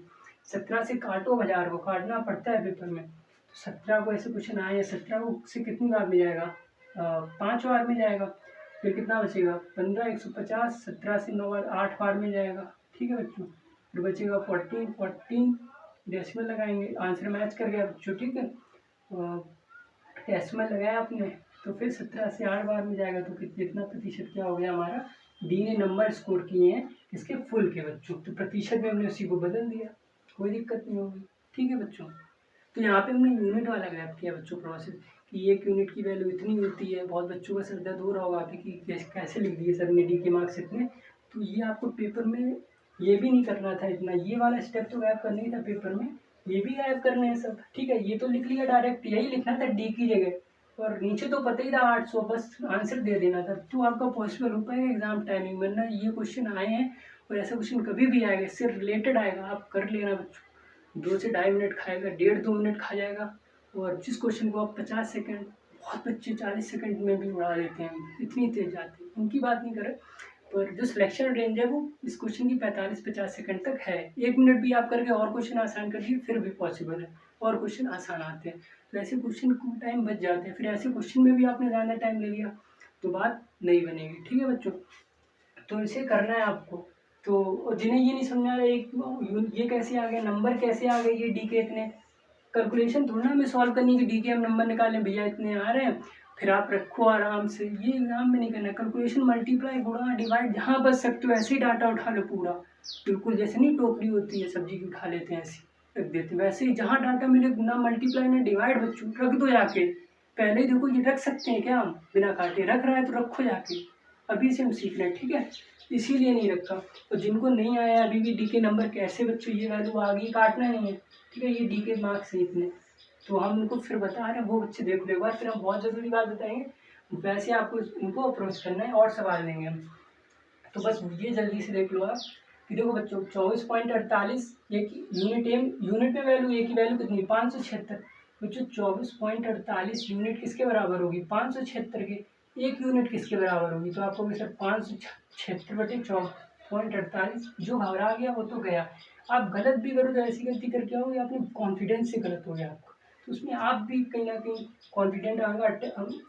17 से काटो 1000 को, काटना पड़ता है पेपर में, तो 17 को ऐसे क्वेश्चन आए, 17 को से कितनी बार में जाएगा 5 बार में जाएगा, फिर कितना बचेगा 15 150, 17 से 9 बार 8 बार में जाएगा, ठीक है बच्चों। फिर बचेगा 14 डेसिमल लगाएंगे, आंसर मैच कर गया बच्चों, ठीक है। डेसिमल लगाया आपने तो फिर 17 से 8 बार में जाएगा तो कितना प्रतिशत क्या हो गया हमारा, डी ने नंबर स्कोर किए हैं इसके फुल के बच्चों, तो प्रतिशत में हमने उसी को बदल दिया, कोई दिक्कत नहीं होगी, ठीक है बच्चों। तो यहाँ पे हमने यूनिट वाला ग्रैफ किया बच्चों प्रोसेस, कि एक यूनिट की वैल्यू इतनी होती है। बहुत बच्चों का सर दर्द हो रहा होगा आप कि कैसे लिख दिए सर ने डी के मार्क्स इतने, तो ये आपको पेपर में ये भी नहीं करना था इतना, ये वाला स्टेप तो गायब करना ही था पेपर में, ये भी गायब करने हैं सब, ठीक है। ये तो लिख लिया डायरेक्ट, यही लिखना था डी की जगह, और नीचे तो पता ही था 800, बस आंसर दे देना था, तो आपका पॉसिबल हो पाएगा एग्जाम टाइमिंग। वरना ये क्वेश्चन आए हैं और ऐसा क्वेश्चन कभी भी आएगा, इससे रिलेटेड आएगा, आप कर लेना बच्चों। 2 से 2.5 मिनट खाएगा, 1.5-2 मिनट खा जाएगा, और जिस क्वेश्चन को आप 50 सेकंड, बहुत बच्चे 40 सेकंड में भी उड़ा देते हैं, इतनी तेज जाते हैं, उनकी बात नहीं कर रहे, पर जो सिलेक्शन रेंज है वो इस क्वेश्चन की 45-50 सेकंड तक है। 1 मिनट भी आप करके और क्वेश्चन आसान करिए फिर भी पॉसिबल है, और क्वेश्चन आसान आते हैं, तो ऐसे क्वेश्चन को टाइम बच जाते हैं। फिर ऐसे क्वेश्चन में भी आपने ज़्यादा टाइम ले लिया तो बात नहीं बनेगी, ठीक है बच्चों। तो इसे करना है आपको। तो जिन्हें ये नहीं समझ आ रहा एक ये कैसे आ गया, नंबर कैसे आ गए, ये डी के इतने, कैलकुलेशन थोड़ा ना हमें सॉल्व करनी कि डी के हम नंबर निकालें भैया इतने आ रहे हैं, फिर आप रखो आराम से, ये एग्जाम में नहीं करना। कैलकुलेशन मल्टीप्लाई गुणा डिवाइड जहाँ बच सकते हो ऐसे ही डाटा उठा लो पूरा, बिल्कुल जैसे नहीं टोकरी होती है सब्जी की उठा लेते हैं ऐसे रख देते हैं, वैसे ही जहाँ डाटा मिले ना मल्टीप्लाई ना डिवाइड बच्चों रख दो जाके। पहले ही देखो ये रख सकते हैं क्या हम बिना काटे, रख रहा है तो रखो जाके, अभी से हम सीख रहे हैं, ठीक है, इसीलिए नहीं रखा। तो जिनको नहीं आया अभी भी डी के नंबर कैसे बच्चों ये वैल्यू आ गई, काटना नहीं है, ठीक है, ये डी के मार्क्स हैं इतने, तो हम उनको फिर बता रहे हैं, वो बच्चे देख लो एक बार, फिर हम बहुत ज़रूरी बात बताएंगे, वैसे आपको उनको अप्रोच करना है और सवाल देंगे हम। तो बस ये जल्दी से देख लो आप कि देखो बच्चों 24.48 एक यूनिट में वैल्यू, ए की वैल्यू कितनी 576 बच्चों, 24.48 यूनिट किसके बराबर होगी 576 के, एक यूनिट किसके बराबर होगी, तो आपको सर 576/24.48, जो घबरा गया वो तो गया, आप गलत भी करो तो ऐसी गलती करके आओगे आपने कॉन्फिडेंस से गलत हो गया आपको, तो उसमें आप भी कहीं ना कहीं कॉन्फिडेंट आएगा,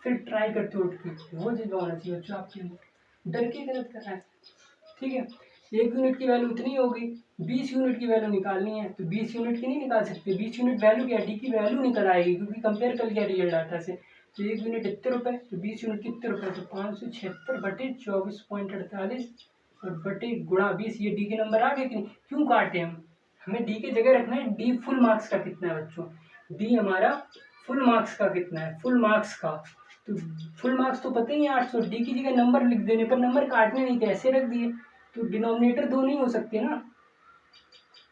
फिर ट्राई करते उठ के, वो जगह होना चाहिए बच्चों आपके अंदर, डर के गलत कर रहा है, ठीक है। एक यूनिट की वैल्यू इतनी होगी, 20 यूनिट की वैल्यू निकालनी है तो 20 यूनिट की नहीं निकाल सकते, 20 यूनिट वैल्यू क्या डी की वैल्यू निकल आएगी क्योंकि कंपेयर कर लिया रियल डाटा से, तो एक यूनिट इतने रुपये तो 20 यूनिट कितने रुपये, तो 576/24.48 और बटे गुणा 20, ये डी के नंबर आ गए कि नहीं, क्यों काटे हम, हमें डी की जगह रखना है डी फुल मार्क्स का कितना है बच्चों, डी हमारा फुल मार्क्स का कितना है, फुल मार्क्स का, तो फुल मार्क्स तो पता ही है 800, डी की जगह नंबर लिख देने पर नंबर काटने नहीं थे ऐसे रख दिए, तो डिनोमिनेटर दो नहीं हो सकते ना,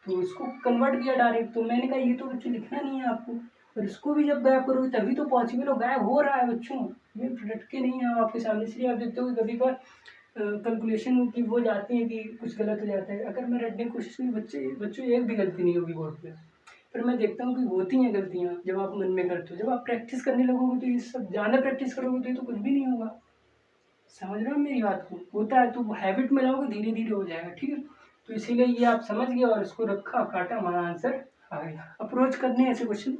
तो इसको कन्वर्ट किया डायरेक्ट, तो मैंने कहा ये तो बच्चों लिखना नहीं है आपको, और इसको भी जब गायब करोगे तभी तो पॉसिबल हो, गायब हो रहा है बच्चों, ये रट के नहीं है आपके सामने, इसलिए आप देखते हो कि कभी बार कैलकुलेशन की वो जाती है कि कुछ गलत हो जाता है, अगर मैं रटने की कोशिश करूँ बच्चों एक भी गलती नहीं होगी बोर्ड पे, पर मैं देखता हूँ कि होती हैं गलतियाँ जब आप मन में करते हो, जब आप प्रैक्टिस करने लगोगे तो ये सब, ज़्यादा प्रैक्टिस करोगे तो ये तो कुछ भी नहीं होगा, समझ रहे हो मेरी बात को, होता है तो हैबिट में लाओगे धीरे धीरे हो जाएगा, ठीक है। तो इसीलिए ये आप समझ गए और इसको रखा काटा, हमारा आंसर आ गया। अप्रोच करने ऐसे क्वेश्चन,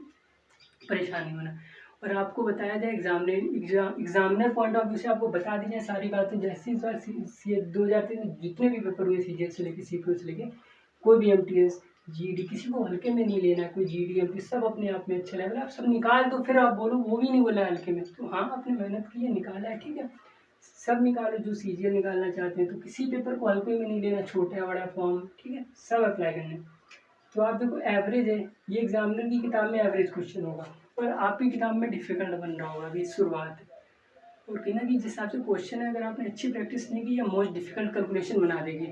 परेशानी होना, और आपको बताया जाए एग्जामिनर पॉइंट ऑफ व्यू से आपको बता दी जाए सारी बातें, जैसे इस बार सी 2003 जितने भी पेपर हुए सी से लेके सी से लेके, कोई भी MTS GD किसी को हल्के में नहीं लेना है, कोई GD MT सब अपने आप में अच्छे लेवल, आप सब निकाल दो, फिर आप बोलो वो भी नहीं बोला हल्के में, तो हाँ आपने मेहनत की है निकाला है, ठीक है, सब निकालो जो CGL निकालना चाहते हैं, तो किसी पेपर को हल्के में नहीं लेना, छोटा बड़ा फॉर्म, ठीक है, सब अप्लाई करने। तो आप देखो एवरेज है, ये एग्जामिनर की किताब में एवरेज क्वेश्चन होगा, पर आपकी किताब में डिफिकल्ट बन रहा होगा, अभी शुरुआत है, और कहीं ना कहीं जिस हिसाब से क्वेश्चन है, अगर आपने अच्छी प्रैक्टिस नहीं की या मोस्ट डिफिकल्ट कैलकुलेशन बना देगी,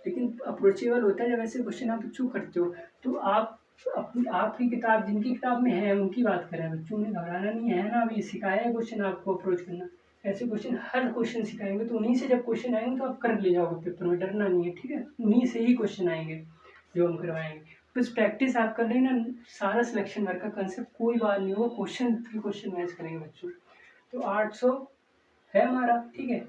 लेकिन अप्रोचेबल होता है जब ऐसे क्वेश्चन आप बच्चों करते हो, तो आप अपनी आपकी किताब जिनकी किताब में है उनकी बात करें, बच्चों ने घबराना नहीं है ना, अभी सिखाया है क्वेश्चन आपको अप्रोच करना, ऐसे क्वेश्चन हर क्वेश्चन सिखाएंगे, तो उन्हीं से जब क्वेश्चन आएंगे तो आप कर ले जाओगे पेपर में, डरना नहीं है, ठीक है, उन्हीं से ही क्वेश्चन आएंगे जो हम करवाएंगे, बस प्रैक्टिस आप कर लेना, सारा सिलेक्शन वर्क का कंसेप्ट कोई बात नहीं होगा, क्वेश्चन मैच करेंगे बच्चों। तो 800 है हमारा, ठीक है,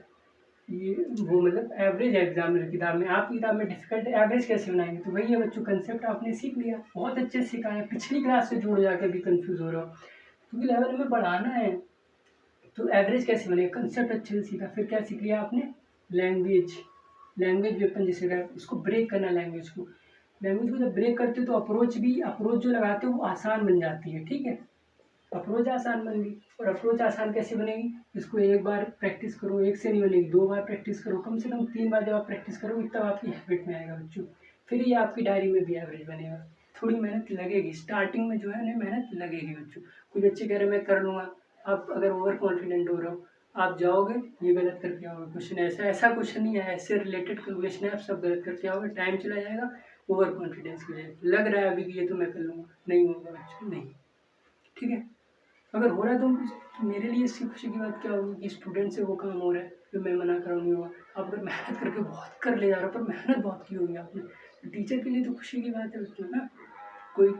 ये वो मतलब एवरेज है एग्जामिनर किताब में, आपकी किताब में डिफिकल्ट एवरेज कैसे बनाएंगे, तो वही है बच्चों, कंसेप्ट आपने सीख लिया, बहुत अच्छे से सीखा है, पिछली क्लास से जोड़ जाकर भी कंफ्यूज हो रहा हो, क्योंकि लेवल में बढ़ाना है, तो एवरेज कैसे बनेगा, कंसेप्ट अच्छे से सीखा, फिर क्या सीख लिया आपने, लैंग्वेज, लैंग्वेज वेपन जिसे कहते हैं, इसको ब्रेक करना लैंग्वेज को। लैंग्वेज को जब ब्रेक करते हो तो अप्रोच जो लगाते हो वो आसान बन जाती है, ठीक है। अप्रोच आसान बन गई, और अप्रोच आसान कैसे बनेगी, इसको एक बार प्रैक्टिस करो, एक से नहीं बनेगी, 2 बार प्रैक्टिस करो, कम से कम 3 बार जब आप प्रैक्टिस करोगे तब आपकी हैबिट में आएगा बच्चों, फिर ये आपकी डायरी में भी एवरेज बनेगा। थोड़ी मेहनत लगेगी स्टार्टिंग में, जो है ना मेहनत लगेगी बच्चों। कुछ बच्चे कह रहे हैं मैं कर लूँगा, आप अगर ओवर कॉन्फिडेंट हो रहे हो, आप जाओगे ये गलत करके आओगे। क्वेश्चन ऐसा क्वेश्चन नहीं है, ऐसे रिलेटेड क्वेश्चन है, आप सब गलत करके आओगे, टाइम चला जाएगा, ओवर कॉन्फिडेंस की वजह से। लग रहा है अभी कि ये तो मैं कर लूँगा, नहीं होगा बच्चों, नहीं, ठीक है। अगर हो रहा है तो मेरे लिए इससे खुशी की बात क्या होगी कि स्टूडेंट से वो काम हो रहा है जो मैं मना कर रहा हूँ नहीं होगा। आप अगर मेहनत करके बहुत कर ले जा रहे हो, पर मेहनत बहुत की होगी आपने, तो टीचर के लिए तो खुशी की बात है बच्चों ना। कोई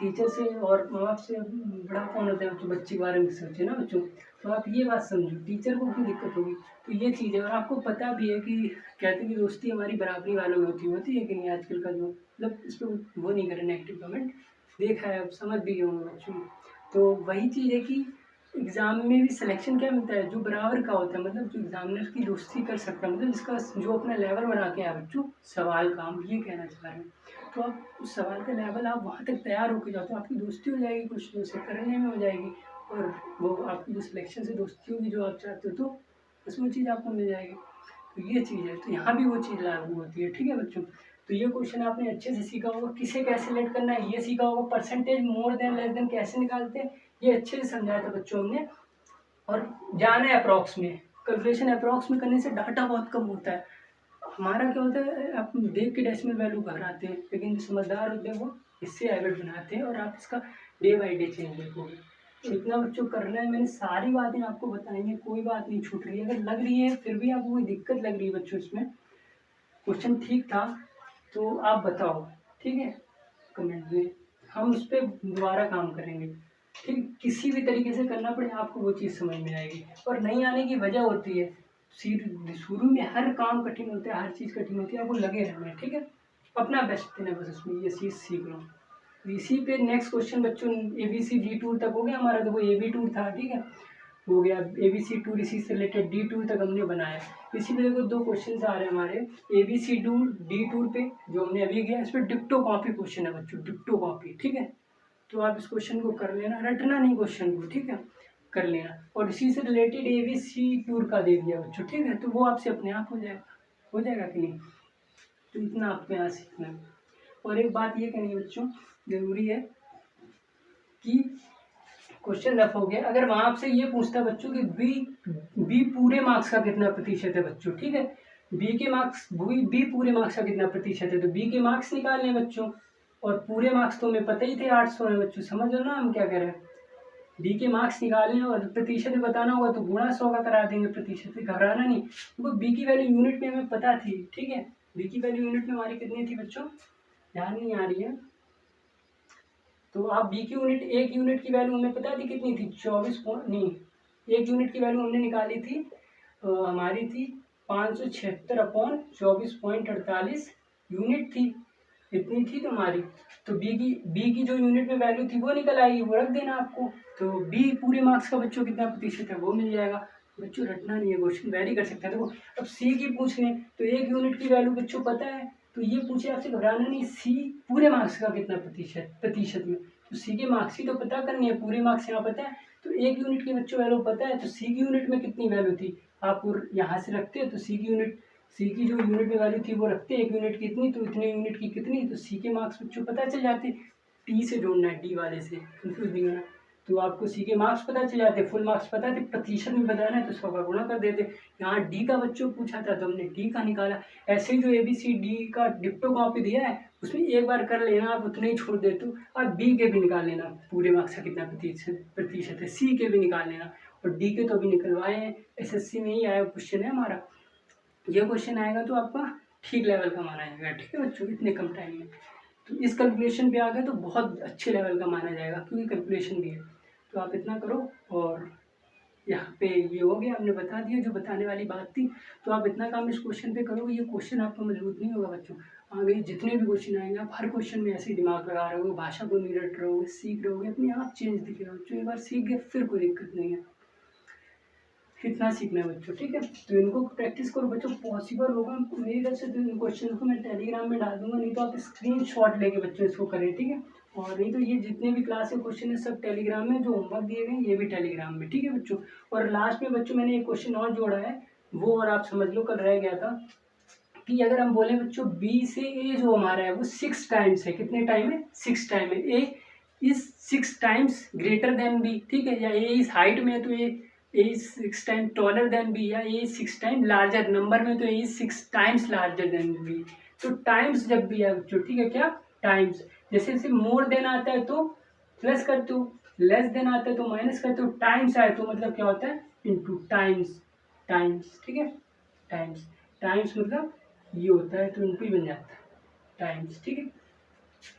टीचर से और माँ बाप से बड़ा कौन होता है बच्चों, बच्चे के बारे में सोचे ना बच्चों। तो आप ये बात समझो, टीचर को क्यों दिक्कत होगी, तो ये चीज़ है। और आपको पता भी है कि कहते हैं कि दोस्ती हमारी बराबरी वालों में होती है कि नहीं, आजकल का जो मतलब इस पर वो नहीं करें नेगेटिव कमेंट, देखा है, अब समझ भी गए होंगे बच्चों। तो वही चीज़ है कि एग्ज़ाम में भी सिलेक्शन क्या मिलता है, जो बराबर का होता है, मतलब जो एग्जामिनर की दोस्ती कर सकता है, मतलब जिसका जो अपना लेवल बना के आया बच्चों सवाल का, हम ये कहना चाह रहे हैं। तो आप उस सवाल का लेवल आप वहाँ तक तैयार होकर जाओ तो आपकी दोस्ती हो जाएगी, कुछ उसे करने में हो जाएगी, और वो आपकी जो सिलेक्शन से दोस्ती होगी जो आप चाहते हो, तो उसमें चीज़ आपको मिल जाएगी। तो ये चीज़ है, तो यहाँ भी वो चीज़ लागू होती है, ठीक है बच्चों। तो ये क्वेश्चन आपने अच्छे से सीखा होगा, किसे कैसे सिलेक्ट करना है ये सीखा होगा, percentage more than less than कैसे निकालते हैं ये अच्छे से समझाया था बच्चों हमने। और जाना है अप्रॉक्स में, कैलकुलेशन अप्रॉक्स में करने से डाटा बहुत कम होता है। हमारा क्या होता है, आप देख के डेसिमल वैल्यू घबराते हैं, लेकिन जो समझदार होते हैं वो इससे हैबिट बनाते हैं, और आप इसका डे बाई डे चेंज देखोगे। तो इतना बच्चों करना है, मैंने सारी बातें आपको बताई हैं, कोई बात नहीं छूट रही है। अगर लग रही है फिर भी आपको कोई दिक्कत लग रही है बच्चों इसमें, क्वेश्चन ठीक था तो आप बताओ, ठीक है, कमेंट में, हम उस पर दोबारा काम करेंगे। ठीक, किसी भी तरीके से करना पड़े आपको वो चीज़ समझ में आएगी। और नहीं आने की वजह होती है, शुरू में हर काम कठिन होता है, हर चीज़ कठिन होती है, आपको लगे रहना है, ठीक है, अपना बेस्ट देना बस, उसमें ये चीज़ सीख लो। तो इसी पे नेक्स्ट क्वेश्चन बच्चों, ABC D टूर तक हो गया हमारा, तो वो AB टूर था, ठीक है, हो गया। ABC टूर इसी से रिलेटेड D टूर तक हमने बनाया। इसी में देखो 2 क्वेश्चन आ रहे हैं हमारे ABC टूर D टूर पे, जो हमने अभी किया, इस पर डिक्टो कॉपी क्वेश्चन है बच्चों, डिक्टो कॉपी, ठीक है। तो आप इस क्वेश्चन को कर लेना, रटना नहीं क्वेश्चन को, ठीक है, कर लेना। और इसी से रिलेटेड ABC टूर का दे दिया बच्चों, ठीक है, तो वो आपसे अपने आप हो जाएगा कि नहीं। तो इतना आपको यहाँ सीखना है। और एक बात ये कहनी है बच्चों, जरूरी है कि क्वेश्चन रफ हो गया, अगर वहां आपसे ये पूछता बच्चों कि बी पूरे मार्क्स का कितना प्रतिशत है बच्चों, ठीक है, बी पूरे मार्क्स का कितना प्रतिशत है, तो बी के मार्क्स निकालने बच्चों, और पूरे मार्क्स तो हमें पता ही थे 800 है बच्चों, समझ लो ना हम क्या कह रहे हैं। बी के मार्क्स निकालने और प्रतिशत बताना होगा तो गुणा 100 का करा देंगे, प्रतिशत से घबराना नहीं, क्योंकि बी की वैल्यू यूनिट में हमें पता थी, ठीक है। बी की वैल्यू यूनिट में हमारी कितनी थी बच्चों, ध्यान नहीं आ रही है, तो आप बी की यूनिट, एक यूनिट की वैल्यू हमें पता थी कितनी थी, 24 नहीं, एक यूनिट की वैल्यू हमने निकाली थी, हमारी थी 576/24.48 यूनिट थी, इतनी थी तुम्हारी। तो बी की जो यूनिट में वैल्यू थी वो निकल आएगी, वो रख देना आपको। तो बी पूरे मार्क्स का बच्चों कितना प्रतिशत है वो मिल जाएगा। बच्चों रटना नहीं है, क्वेश्चन वेरी कर सकते हैं। देखो अब सी की पूछ लें तो एक यूनिट की वैल्यू बच्चों पता है, तो ये पूछे आपसे घबराना नहीं, सी पूरे मार्क्स का कितना प्रतिशत में, तो सी के मार्क्स ही तो पता करनी है, पूरे मार्क्स यहाँ पता है, तो एक यूनिट की बच्चों वैल्यू पता है, तो सी की यूनिट में कितनी वैल्यू थी आप यहाँ से रखते हैं, तो सी की जो यूनिट में वैल्यू थी वो रखते, एक यूनिट की इतनी तो इतने यूनिट की कितनी, तो सी के मार्क्स बच्चों पता चल जाते। टी से जोड़ना है, डी वाले से कंफ्यूज नहीं होना। तो आपको सी के मार्क्स पता चल जाते, फुल मार्क्स पता थे, प्रतिशत में बताना है तो 100 का गुणा कर देते। यहाँ डी का बच्चों पूछा था तो हमने डी का निकाला। ऐसे ही जो ABCD का डिप्टो कॉपी दिया है उसमें एक बार कर लेना, आप उतने ही छोड़ देते हो। आप बी के भी निकाल लेना, पूरे मार्क्स का कितना प्रतिशत है, सी के भी निकाल लेना, और डी के तो अभी निकलवाए हैं, SSC में ही आया क्वेश्चन है हमारा। ये क्वेश्चन आएगा तो आपका ठीक लेवल का माना जाएगा, ठीक है बच्चों, इतने कम टाइम में। तो इस कैलकुलेशन पे आ गए तो बहुत अच्छे लेवल का माना जाएगा, क्योंकि कैलकुलेशन भी है। तो आप इतना करो, और यहाँ पे ये हो गया, हमने बता दिया जो बताने वाली बात थी। तो आप इतना काम इस क्वेश्चन पे करोगे, ये क्वेश्चन आपका मजबूत नहीं होगा बच्चों। आगे जितने भी क्वेश्चन आएंगे आप हर क्वेश्चन में ऐसे ही दिमाग लगा रहे हो, भाषा को नहीं रट रहोगे, सीख रहोगे, अपने आप चेंज दिखेगा बच्चों। एक बार सीख गए फिर कोई दिक्कत नहीं है। इतना सीखना है बच्चों, ठीक है। तो इनको प्रैक्टिस करो बच्चों, पॉसिबल होगा मेरी तरफ से तो इन क्वेश्चन को मैं टेलीग्राम में डाल दूंगा, नहीं तो आप स्क्रीनशॉट लेके बच्चों इसको करें, ठीक है। और नहीं तो ये जितने भी क्लास के क्वेश्चन है सब टेलीग्राम में, जो होमवर्क दिए गए ये भी टेलीग्राम में, ठीक है बच्चों। और लास्ट में बच्चों मैंने एक क्वेश्चन और जोड़ा है, वो और आप समझ लो, कल रह गया था कि अगर हम बोले बच्चों बी से ए जो हमारा है वो 6 टाइम्स है, कितने टाइम है, 6 टाइम है, A is 6 times greater than B, ठीक है, या ए इस हाइट में है तो A is 6 time taller than B, या A is 6 time larger, number में तो A is 6 times larger than B. तो टाइम्स जब भी है बच्चों, ठीक है, क्या टाइम्स, जैसे जैसे मोर देन आता है तो प्लस करते हो, लेस देन आता है तो माइनस करते हो, टाइम्स आए तो मतलब क्या होता है, इनटू, टाइम्स, टाइम्स, ठीक है, टाइम्स, टाइम्स मतलब ये होता है तो इनटू ही बन जाता है, टाइम्स, ठीक है,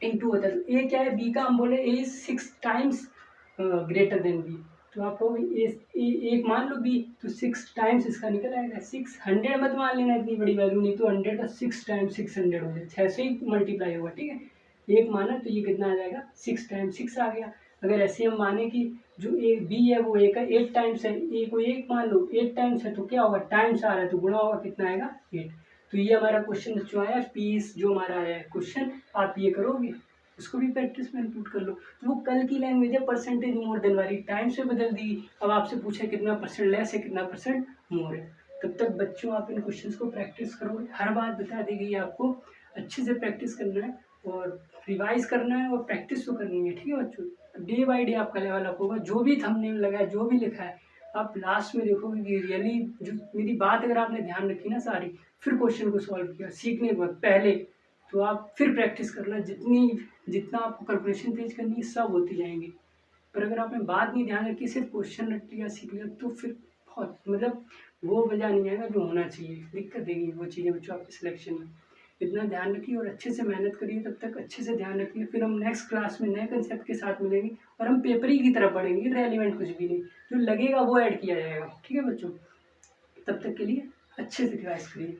इनटू होता है। तो ए क्या है, बी का हम बोले A is 6 times greater than B, तो आप कहोगे एक मान लो बी, तो 6 टाइम्स इसका निकल आएगा, 600 मत मान लेना इतनी बड़ी वैल्यू, नहीं तो 100 का 6 टाइम्स 600 हो जाए, 6 से ही मल्टीप्लाई होगा, ठीक है। एक माना तो ये कितना आ जाएगा, 6 टाइम्स 6 आ गया। अगर ऐसे हम माने कि जो ए बी है वो ए का 8 टाइम्स है, ए को 1 मान लो 8 टाइम्स है, तो क्या होगा, टाइम्स आ रहा है तो गुणा होगा, कितना आएगा, 8। तो ये हमारा क्वेश्चन जो आया पीस, जो हमारा है क्वेश्चन, आप ये करोगे, उसको भी प्रैक्टिस में इंक्लूड कर लो। तो वो कल की लैंग्वेज है, परसेंटेज मोर देन वाली, टाइम से बदल दी, अब आपसे पूछा कितना परसेंट लेस है, कितना परसेंट मोर है। तब तक बच्चों आप इन क्वेश्चंस को प्रैक्टिस करोगे, हर बात बता दी गई आपको, अच्छे से प्रैक्टिस करना है और रिवाइज करना है और प्रैक्टिस तो करनी है, ठीक है बच्चों। डे बाई डे आपका लेवल अप होगा, जो भी थंबनेल लगा है, जो भी लिखा है, आप लास्ट में देखोगे कि रियली जो मेरी बात अगर आपने ध्यान रखी ना सारी, फिर क्वेश्चन को सॉल्व किया सीखने के बाद पहले, तो आप फिर प्रैक्टिस करना, जितना आपको कैलकुलेशन तेज करनी है सब होती जाएंगी। पर अगर आपने बात नहीं ध्यान रखी, सिर्फ क्वेश्चन रट लिया सीख लिया, तो फिर बहुत मतलब वो मज़ा नहीं आएगा जो होना चाहिए, दिक्कत देगी वो चीज़ें बच्चों आपके सिलेक्शन में। इतना ध्यान रखिए और अच्छे से मेहनत करिए, तब तक अच्छे से ध्यान रखिए, फिर हम नेक्स्ट क्लास में नए कंसेप्ट के साथ मिलेंगे और हम पेपर ही की तरफ पढ़ेंगे, रेलिवेंट कुछ भी नहीं, जो लगेगा वो ऐड किया जाएगा, ठीक है बच्चों। तब तक के लिए अच्छे से रिवाइज करिए।